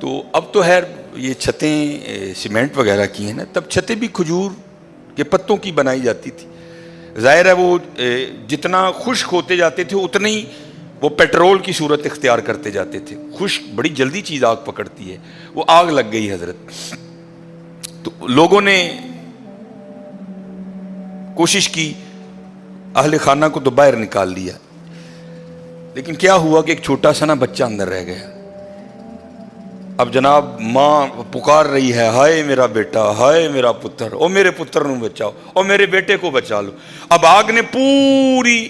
تو اب تو خیر یہ چھتیں سیمنٹ وغیرہ کی ہیں نا، تب چھتیں بھی کھجور کے پتوں کی بنائی جاتی تھی. ظاہر ہے وہ جتنا خشک ہوتے جاتے تھے اتنا ہی وہ پیٹرول کی صورت اختیار کرتے جاتے تھے. خشک بڑی جلدی چیز آگ پکڑتی ہے، وہ آگ لگ گئی حضرت. تو لوگوں نے کوشش کی، اہل خانہ کو تو باہر نکال دیا، لیکن کیا ہوا کہ ایک چھوٹا سا نا بچہ اندر رہ گیا. اب جناب ماں پکار رہی ہے، ہائے میرا بیٹا، ہائے میرا پتر، او میرے پتر نو بچاؤ، او میرے بیٹے کو بچا لو. اب آگ نے پوری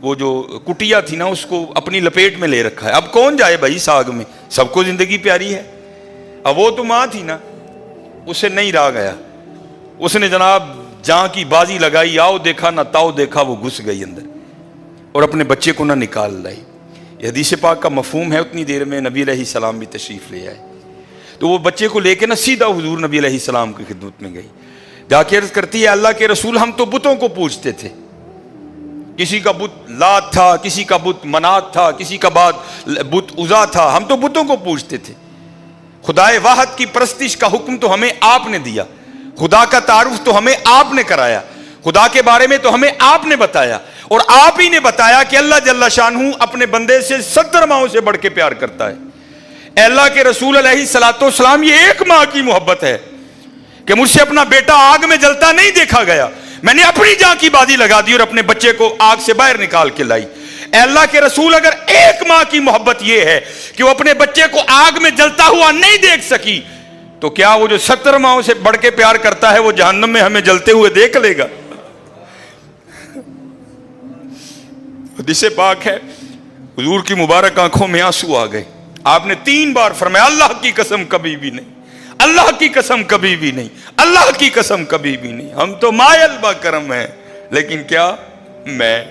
وہ جو کٹیا تھی نا اس کو اپنی لپیٹ میں لے رکھا ہے. اب کون جائے بھائی اس آگ میں، سب کو زندگی پیاری ہے. اب وہ تو ماں تھی نا، اسے نہیں رہا گیا، اس نے جناب جہاں کی بازی لگائی، آؤ دیکھا نہ تاؤ دیکھا، وہ گھس گئی اندر اور اپنے بچے کو نہ نکال لائی. یہ حدیث پاک کا مفہوم ہے. اتنی دیر میں نبی علیہ السلام بھی تشریف لے آئے. تو وہ بچے کو لے کے نا سیدھا حضور نبی علیہ السلام کی خدمت میں گئی. جا کے عرض کرتی ہے، اللہ کے رسول ہم تو بتوں کو پوجتے تھے، کسی کا بت لات تھا، کسی کا بت منات تھا، کسی کا بت عزا تھا، ہم تو بتوں کو پوجتے تھے. خدائے واحد کی پرستش کا حکم تو ہمیں آپ نے دیا، خدا کا تعارف تو ہمیں آپ نے کرایا، خدا کے بارے میں تو ہمیں آپ نے بتایا، اور آپ ہی نے بتایا کہ اللہ جل شانہ اپنے بندے سے 70 ماؤں سے بڑھ کے پیار کرتا ہے. اے اللہ کے رسول علیہ الصلوۃ والسلام، یہ ایک ماں کی محبت ہے کہ مجھ سے اپنا بیٹا آگ میں جلتا نہیں دیکھا گیا، میں نے اپنی جان کی بازی لگا دی اور اپنے بچے کو آگ سے باہر نکال کے لائی. اے اللہ کے رسول، اگر ایک ماں کی محبت یہ ہے کہ وہ اپنے بچے کو آگ میں جلتا ہوا نہیں دیکھ سکی، تو کیا وہ جو 70 ماؤں سے بڑھ کے پیار کرتا ہے وہ جہنم میں ہمیں جلتے ہوئے دیکھ لے گا؟ حدیث پاک ہے، حضور کی مبارک آنکھوں میں آنسو آ گئے. آپ نے 3 بار فرمایا، اللہ کی قسم کبھی بھی نہیں، اللہ کی قسم کبھی بھی نہیں، اللہ کی قسم کبھی بھی نہیں. ہم تو مائل با کرم ہیں، لیکن کیا میں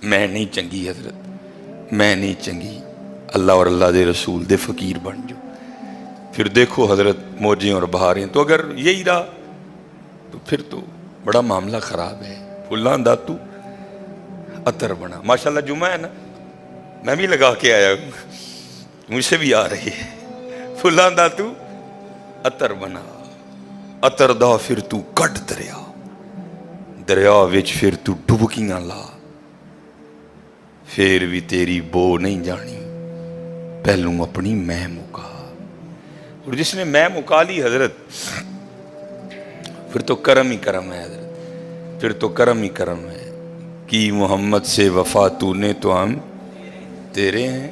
نہیں چنگی حضرت، میں نہیں چنگی. اللہ اور اللہ دے رسول دے فقیر بن جو. پھر دیکھو حضرت موجیں اور بہاریں. تو اگر یہی رہا تو پھر تو بڑا معاملہ خراب ہے. پھلاں داتو عطر بنا. ماشاءاللہ جمعہ ہے نا، میں بھی لگا کے آیا ہوں، مجھ سے بھی آ رہی ہے. پھلاں داتو عطر بنا، عطر دا پھر تو کٹ دریا، دریا وچ پھر تو ڈبکیاں لا، پھر بھی تیری بو نہیں جانی، پہلوں اپنی میں مکا. اور جس نے میں مکا لی حضرت، پھر تو کرم ہی کرم ہے حضرت، پھر تو کرم ہی کرم ہے. کی محمد سے وفا تو نے تو ہم تیرے ہیں،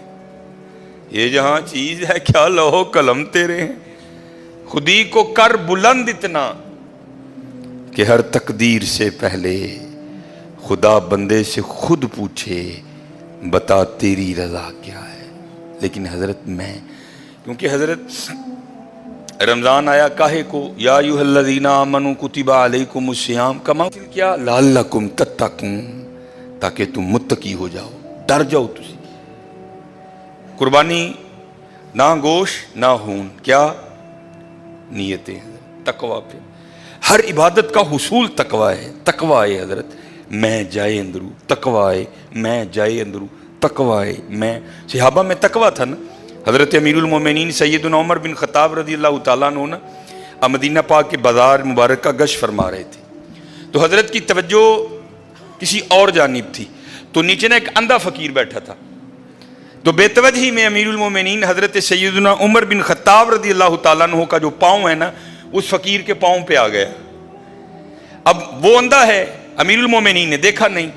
یہ جہاں چیز ہے کیا لوح قلم تیرے ہیں. خودی کو کر بلند اتنا کہ ہر تقدیر سے پہلے خدا بندے سے خود پوچھے، بتا تیری رضا کیا ہے. لیکن حضرت میں، کیونکہ حضرت رمضان آیا کاہے کو، یا ایھا الذین آمنوا کتب علیکم الصیام کما کیا لعلکم تتقون، تاکہ تم متقی ہو جاؤ، ڈر جاؤ. تسی قربانی نہ گوشت نہ خون، کیا نیتیں، تقوی پہ. ہر عبادت کا حصول تقوی ہے. تقوی ہے حضرت، میں جائے اندرو تقوی ہے، میں جائے اندرو تقوی ہے. میں صحابہ میں تقوی تھا نا. حضرت امیر المومنین سیدنا عمر بن خطاب رضی اللہ تعالیٰ عنہ نا مدینہ پاک کے بازار مبارک کا گشت فرما رہے تھے. تو حضرت کی توجہ کسی اور جانب تھی. تو نیچے نا ایک اندھا فقیر بیٹھا تھا. تو بے توجہی میں امیر المومنین حضرت سیدنا عمر بن خطاب رضی اللہ تعالیٰ عنہ کا جو پاؤں ہے نا اس فقیر کے پاؤں پہ آ گیا. اب وہ اندھا ہے، امیر المومنین نے دیکھا نہیں.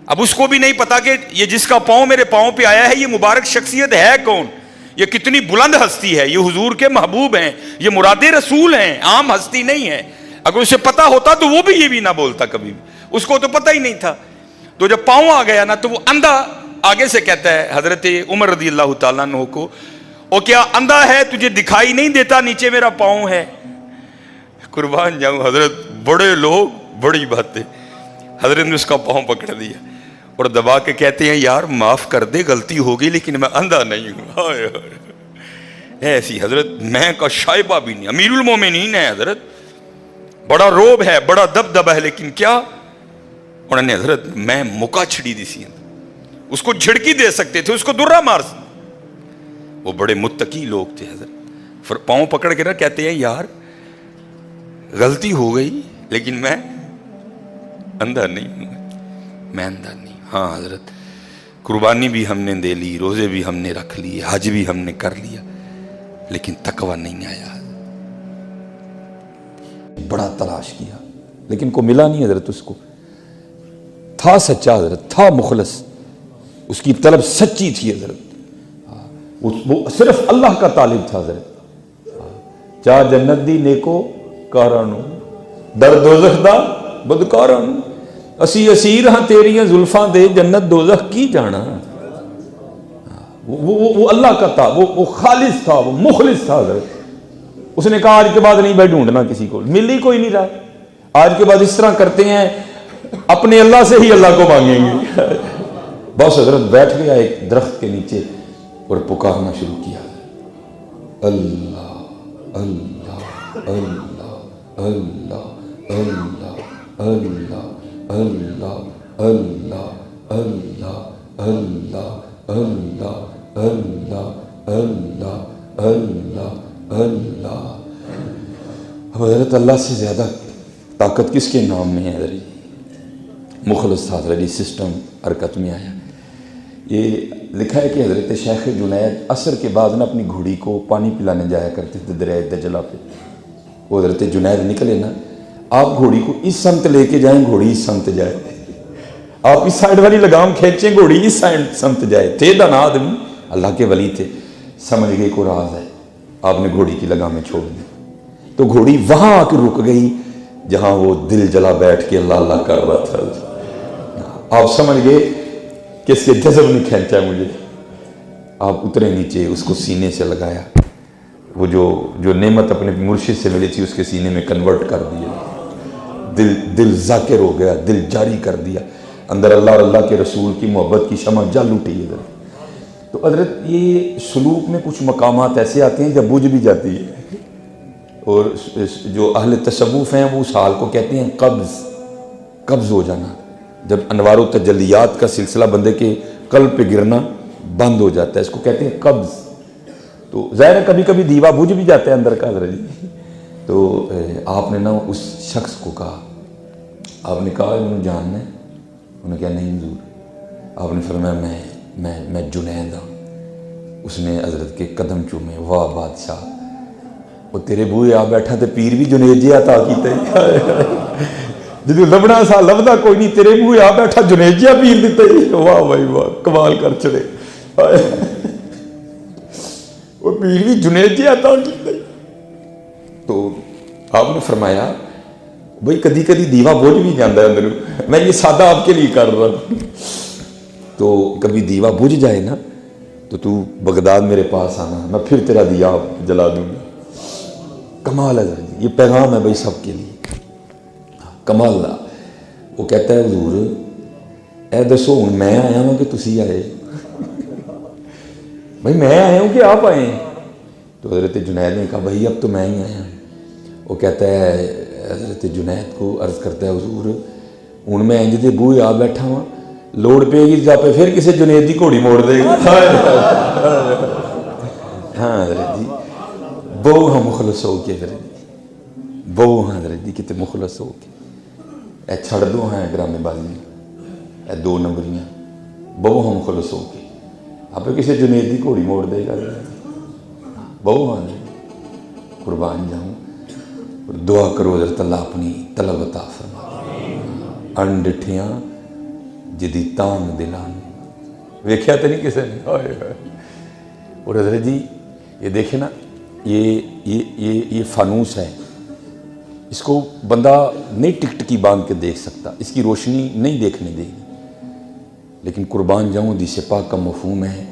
اب اس کو بھی نہیں پتا کہ یہ جس کا پاؤں میرے پاؤں پہ آیا ہے یہ مبارک شخصیت ہے کون، یہ کتنی بلند ہستی ہے، یہ حضور کے محبوب ہیں، یہ مراد رسول ہیں، عام ہستی نہیں ہے. اگر اسے پتا ہوتا تو وہ بھی یہ بھی نہ بولتا کبھی بھی، اس کو تو پتہ ہی نہیں تھا. تو جب پاؤں آ گیا نا تو وہ اندھا آگے سے کہتا ہے حضرت عمر رضی اللہ تعالیٰ عنہ کو، او کیا اندھا ہے، تجھے دکھائی نہیں دیتا نیچے میرا پاؤں ہے؟ قربان جاؤں حضرت، بڑے لوگ بڑی باتیں. حضرت نے اس کا پاؤں پکڑ دیا اور دبا کے کہتے ہیں، یار معاف کر دے، غلطی ہوگی لیکن میں اندھا نہیں ہوں. ایسی حضرت میں کا شائبہ بھی نہیں. امیر المومنین ہے حضرت، بڑا روب ہے، بڑا دبدبہ ہے، لیکن کیا انہوں نے حضرت میں مکا چھڑی دی سی. اس کو جھڑکی دے سکتے تھے، اس کو درہ مار سکتے. وہ بڑے متقی لوگ تھے حضرت. پاؤں پکڑ کے نا کہتے ہیں یار غلطی ہو گئی لیکن میں اندھا نہیں ہوں، میں اندھا نہیں. ہاں حضرت قربانی بھی ہم نے دے لی، روزے بھی ہم نے رکھ لیے، حج بھی ہم نے کر لیا، لیکن تقویٰ نہیں آیا. بڑا تلاش کیا لیکن کو ملا نہیں حضرت. اس کو تھا سچا حضرت، تھا مخلص، اس کی طلب سچی تھی حضرت. وہ صرف اللہ کا طالب تھا حضرت. چاہ جنت دی نیکو کارانو، در دوزخ دا بدکارانو. اسی اسیر ہاں تیریاں زلفاں دے، جنت دوزخ کی جانا. وہ اللہ کا تھا، وہ خالص تھا، وہ مخلص تھا حضرت. اس نے کہا آج کے بعد نہیں بھائی ڈھونڈنا کسی کو، مل ہی کوئی نہیں رہا. آج کے بعد اس طرح کرتے ہیں اپنے اللہ سے ہی اللہ کو مانگیں گے. بس حضرت بیٹھ گیا ایک درخت کے نیچے اور پکارنا شروع کیا، اللہ اللہ اللہ اللہ اللہ اللہ اللہ اللہ اللہ اللہ اللہ اللہ اللہ اللہ اللہ. حضرت اللہ سے زیادہ طاقت کس کے نام میں ہے حضرت؟ مخلص تھا حضرت. سسٹم حرکت میں آیا. یہ لکھا ہے کہ حضرت شیخ جنید عصر کے بعد نا اپنی گھوڑی کو پانی پلانے جایا کرتے تھے دریائے دجلہ پہ. وہ حضرت جنید نکلے نا، آپ گھوڑی کو اس سمت لے کے جائیں، گھوڑی اس سمت جائے. آپ اس سائڈ والی لگام کھینچیں، گھوڑی اس سائڈ سمت جائے. تھے دانا آدمی، اللہ کے ولی تھے، سمجھ گئے کو راز ہے. آپ نے گھوڑی کی لگامیں چھوڑ دی تو گھوڑی وہاں آ کے رک گئی جہاں وہ دل جلا بیٹھ کے اللہ اللہ کر رہا تھا. آپ سمجھ گئے کہ اس کے جذب نے کھینچا ہے مجھے. آپ اترے نیچے، اس کو سینے سے لگایا، وہ جو نعمت اپنے مرشد سے ملی تھی اس کے سینے میں کنورٹ کر دیا. دل ذاکر ہو گیا، دل جاری کر دیا. اندر اللہ اور اللہ کے رسول کی محبت کی شمع جل اٹھی ہے. تو حضرت یہ سلوک میں کچھ مقامات ایسے آتے ہیں جب بجھ بھی جاتی ہے. اور جو اہل تصوف ہیں وہ اس حال کو کہتے ہیں قبض ہو جانا. جب انوار و تجلیات کا سلسلہ بندے کے قلب پہ گرنا بند ہو جاتا ہے، اس کو کہتے ہیں قبض. تو ظاہر ہے کبھی کبھی دیوا بجھ بھی جاتا ہے اندر کا حضرت جی. تو آپ نے نا اس شخص کو کہا، آپ نے کہا انہوں جاننا ہے؟ انہوں نے کہا نہیں حضور. آپ نے فرمایا میں جنید ہوں. اس نے حضرت کے قدم چومے. واہ بادشاہ، وہ تیرے بوئے آ بیٹھا تے پیر بھی جنید جی عطا کیتے. جدو لبنا سا لبدا کوئی نہیں، تیرے بوئے آ بیٹھا جنید جی پیر دیتے. واہ بھائی واہ، کمال کر چڑے. وہ پیر بھی جنید جی عطا کیتے. تو آپ نے فرمایا بھائی کدی کدی دیوا بجھ بھی جاندہ ہے اندر. میں یہ سادہ آپ کے لیے کر رہا ہوں. تو کبھی دیوا بجھ جائے نا تو بغداد میرے پاس آنا، میں پھر تیرا دیا جلا دوں گا. کمال ہے یہ پیغام ہے بھائی سب کے لیے. کمال دا وہ کہتا ہے حضور اے دسو ہوں میں آیا ہوں کہ تسی آئے؟ بھائی میں آیا ہوں کہ آپ آئے ہیں؟ تو حضرت جنید نے کہا بھائی اب تو میں ہی آیا ہوں. وہ کہتا ہے حضرت جنید کو عرض کرتا ہے حضور ہوں میں انج دے بوئے آ بیٹھا ہوں، لوڑ پہ گی جا پہ پھر کسی جنید دی گھوڑی موڑ دے گا. ہاں حضرت جی بہو ہاں مخلص ہو کے حضرت جی، بہو ہاں حضرت جی کتے مخلص ہو کے. اے چھڑ دو ہاں گرامے بازی، اے دو نمبریاں، بہو ہاں مخلص ہو کے آپ کسی جنید دی گھوڑی موڑ دے گا. بہو ہاں قربان جاؤں. دعا کرو حضرت اللہ اپنی طلب عطا فرما. انڈٹھیاں جدی تانگ دلان ویکھیا تو نہیں کسی نے. اور حضرت جی یہ دیکھیں نا، یہ فانوس ہے، اس کو بندہ نہیں ٹکٹکی باندھ کے دیکھ سکتا، اس کی روشنی نہیں دیکھنے دے گی. لیکن قربان جاؤں حدیث پاک کا مفہوم ہے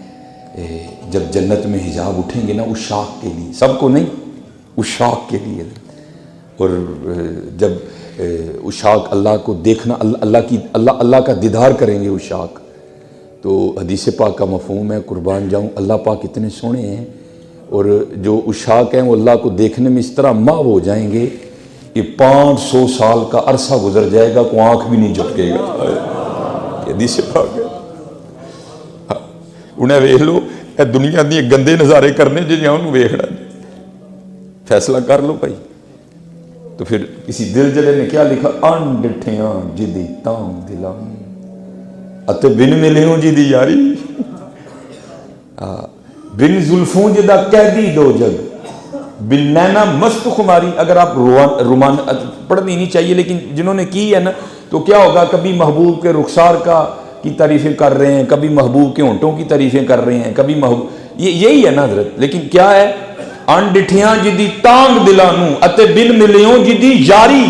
جب جنت میں حجاب اٹھیں گے نا اشاق کے لیے، سب کو نہیں، اشاق کے لیے. اور جب اشاق اللہ کو دیکھنا، اللہ کا دیدار کریں گے اشاق، تو حدیث پاک کا مفہوم ہے قربان جاؤں اللہ پاک اتنے سونے ہیں اور جو اشاق ہیں وہ اللہ کو دیکھنے میں اس طرح محو ہو جائیں گے کہ 500 سال کا عرصہ گزر جائے گا کو آنکھ بھی نہیں جھپکے گا. حدیث پاک ہے. انہیں ویخ لو اے دنیا دی گندے نظارے کرنے جہاں انہوں ویخنا فیصلہ کر لو بھائی. تو پھر کسی دل جلے نے کیا لکھا انڈٹھیاں جدی تانگ دلاں اتے بن ملیوں جی دی یاری بن زلفوں جدا قیدی دو جگ بن نینا مست خماری. اگر آپ رومان پڑھنی نہیں چاہیے لیکن جنہوں نے کی ہے نا تو کیا ہوگا کبھی محبوب کے رخسار کی تعریفیں کر رہے ہیں, کبھی محبوب کے ہونٹوں کی تعریفیں کر رہے ہیں, کبھی محبوب یہی ہے نا حضرت. لیکن کیا ہے ان ڈٹھیاں جدی تانگ دلانوں اتے بن ملیوں جدی یاری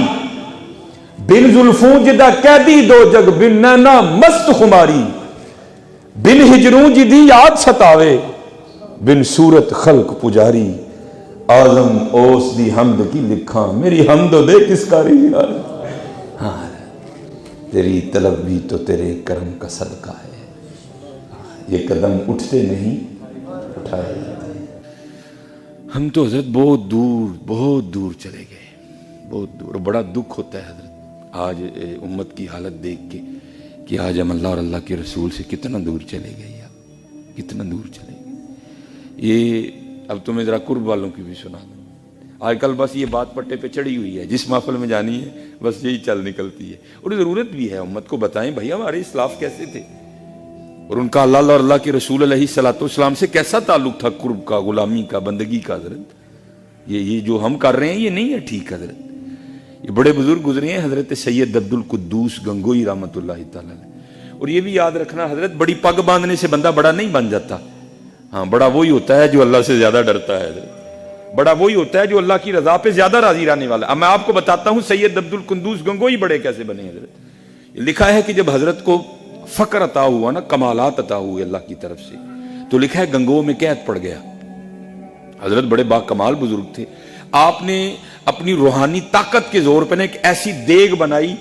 بن زلفوں جدا قیدی دو جگ بن نینا مست خماری بن ہجروں جدی یاد ستاوے بن صورت خلق پجاری آزم اوس دی حمد کی لکھاں میری حمد دے کس کاری. ہاں تیری طلب بھی تو تیرے کرم کا صدقہ ہے, یہ قدم اٹھتے نہیں اٹھائے جاتے. ہم تو حضرت بہت دور چلے گئے, بہت دور. بڑا دکھ ہوتا ہے حضرت آج امت کی حالت دیکھ کے کہ آج ہم اللہ اور اللہ کے رسول سے کتنا دور چلے گئے, کتنا دور چلے گئے. یہ اب تمہیں ذرا قرب والوں کی بھی سنا دوں. آج کل بس یہ بات پٹے پہ چڑھی ہوئی ہے, جس محفل میں جانی ہے بس یہی چل نکلتی ہے. اور ضرورت بھی ہے امت کو بتائیں بھائی ہمارے اسلاف کیسے تھے اور ان کا اللہ اور اللہ کے رسول علیہ الصلوۃ والسلام سے کیسا تعلق تھا, قرب کا, غلامی کا, بندگی کا. حضرت یہ جو ہم کر رہے ہیں یہ نہیں ہے ٹھیک. حضرت یہ بڑے بزرگ گزرے ہیں, حضرت سید عبد القدوس گنگوئی رحمۃ اللہ تعالی. اور یہ بھی یاد رکھنا حضرت بڑی پگ باندھنے سے بندہ بڑا نہیں بن جاتا. ہاں بڑا وہی ہوتا ہے جو اللہ سے زیادہ ڈرتا ہے حضرت. بڑا وہی ہوتا ہے جو اللہ کی رضا پہ زیادہ راضی رہنے والا. اب میں آپ کو بتاتا ہوں سید عبد القدوس گنگوئی بڑے کیسے بنے حضرت. لکھا ہے کہ جب حضرت کو فقر عطا ہوا نا, کمالات عطا ہوئے اللہ کی طرف سے, تو لکھا ہے گنگو میں قید پڑ گیا. حضرت بڑے با کمال بزرگ تھے. آپ نے اپنی روحانی طاقت کے زور پہ ایک ایسی دیگ بنائی.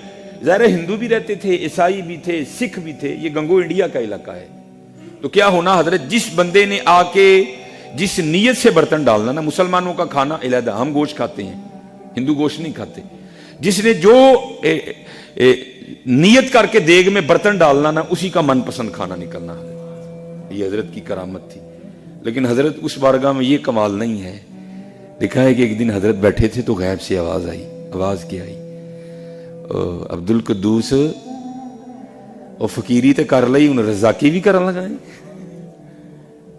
ظاہر ہندو بھی رہتے تھے, عیسائی بھی تھے, سکھ بھی تھے. یہ گنگو انڈیا کا علاقہ ہے. تو کیا ہونا حضرت, جس بندے نے آ کے جس نیت سے برتن ڈالنا نا, مسلمانوں کا کھانا علیحدہ, ہم گوشت کھاتے ہیں, ہندو گوشت نہیں کھاتے. جس نے جو نیت کر کے دیگ میں برتن ڈالنا نا, اسی کا من پسند کھانا نکلنا. یہ حضرت کی کرامت تھی. لیکن حضرت اس بارگاہ میں یہ کمال نہیں ہے. لکھا ہے کہ ایک دن حضرت بیٹھے تھے تو غیب سے آواز آئی. آواز کیا آئی؟ عبد القدوس اور فقیری تے کر لئی, انہیں رزاقی بھی کرن لگائیں.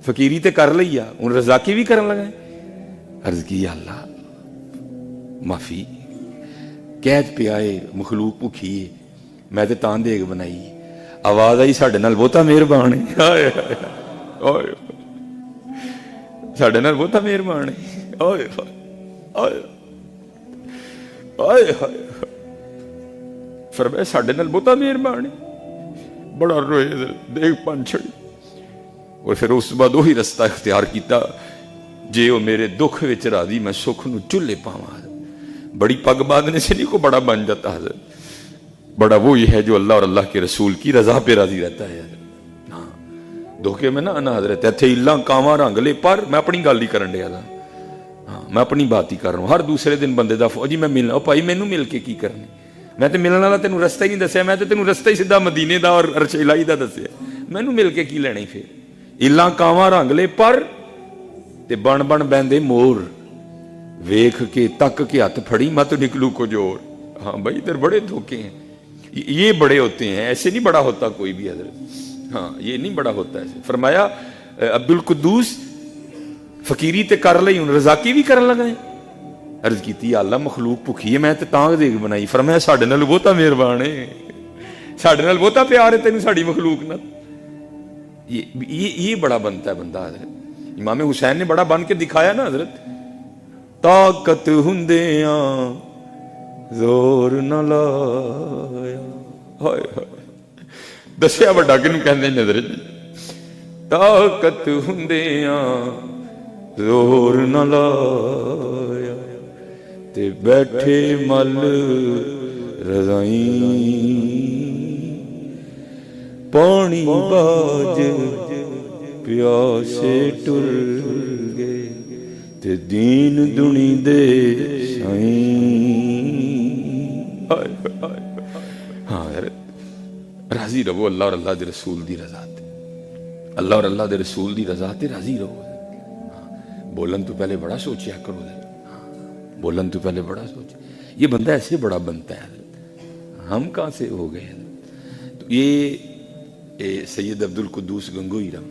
فقیری تے کر لئی انہیں رزاقی بھی کرن لگائیں. عرض کی یا اللہ معافی, قید پہ آئے, مخلوق بھکھی ہے, میں تے تاں دیگ بنائی. آواز آئی ساڈے نال بہتا مہربان ہے, ساڈے نال بہتا مہربان ہے. فرمایا ساڈے نال بہتا مہربان ہے. بڑا روئے, دیکھ پن چھڑی. اور پھر اس بعد وہی رستہ اختیار کیتا, جے وہ میرے دکھ وچ راضی میں سکھ نو چلے پاواں. بڑی پگ باندھنے سے نہیں کو بڑا بن جاتا حضرت. بڑا وہی ہے جو اللہ اور اللہ کے رسول کی رضا پہ راضی رہتا ہے. ہاں دھوکے میں نہ آنا حضرت. ایتھے الا کاواں رنگ لے, پر میں اپنی گل ہی کرن ڈیا تھا. ہاں میں اپنی بات ہی کر رہا ہوں. ہر دوسرے دن بندے دا جی میں ملنا, بھائی مینوں مل کے کی کرنی, میں تے ملن والا تینوں رستہ ہی نہیں دسیا, میں تے تینوں رستہ ہی سیدھا مدینے دا اور عرش الہی دا دسیا. مینوں مل کے کی لینا. پھر الا کاواں رنگ لے پر تے بن بن بیندے مور, ویکھ کے تک کے ہاتھ پھڑی مت نکلو کو جور. ہاں بھائی ادھر بڑے دھوکے ہیں. یہ بڑے ہوتے ہیں, ایسے نہیں بڑا ہوتا کوئی بھی حضرت. ہاں یہ نہیں بڑا ہوتا ایسے. فرمایا عبد القدوس فقیری تے کر لئی, انہیں رزاقی بھی کرن لگائیں. عرض کیتی یا اللہ مخلوق بھکھی ہے, میں تے تاں دیگ بنائی. فرمایا ساڈے نال بہتا مہربان ہے, ساڈے نال بہتا پیار ہے تینوں ساڈی مخلوق نال. یہ بڑا بنتا ہے بندہ حضرت. امام حسین نے بڑا بن کے دکھایا نا حضرت. طاقت ہوندیاں زور نہ لایا, ہائے ہائے دسیا بڑا کنوں کہندے نے حضرت. طاقت ہوندیاں زور نہ لایا, تے بیٹھے مل رضائیں, پانی باج پیاسے ٹر گئے, تے دین دنی دے سائیں. ہاں راضی رہو اللہ اور اللہ دے رسول دی رضا تے. اللہ اور اللہ دے رسول دی رضا تے راضی رہو. بولن تو پہلے بڑا سوچیا کرو. بولن تو پہلے بڑا سوچ. یہ بندہ ایسے بڑا بنتا ہے, ہم کہاں سے ہو گئے. تو یہ سید عبد القدوس گنگوئی رحمۃ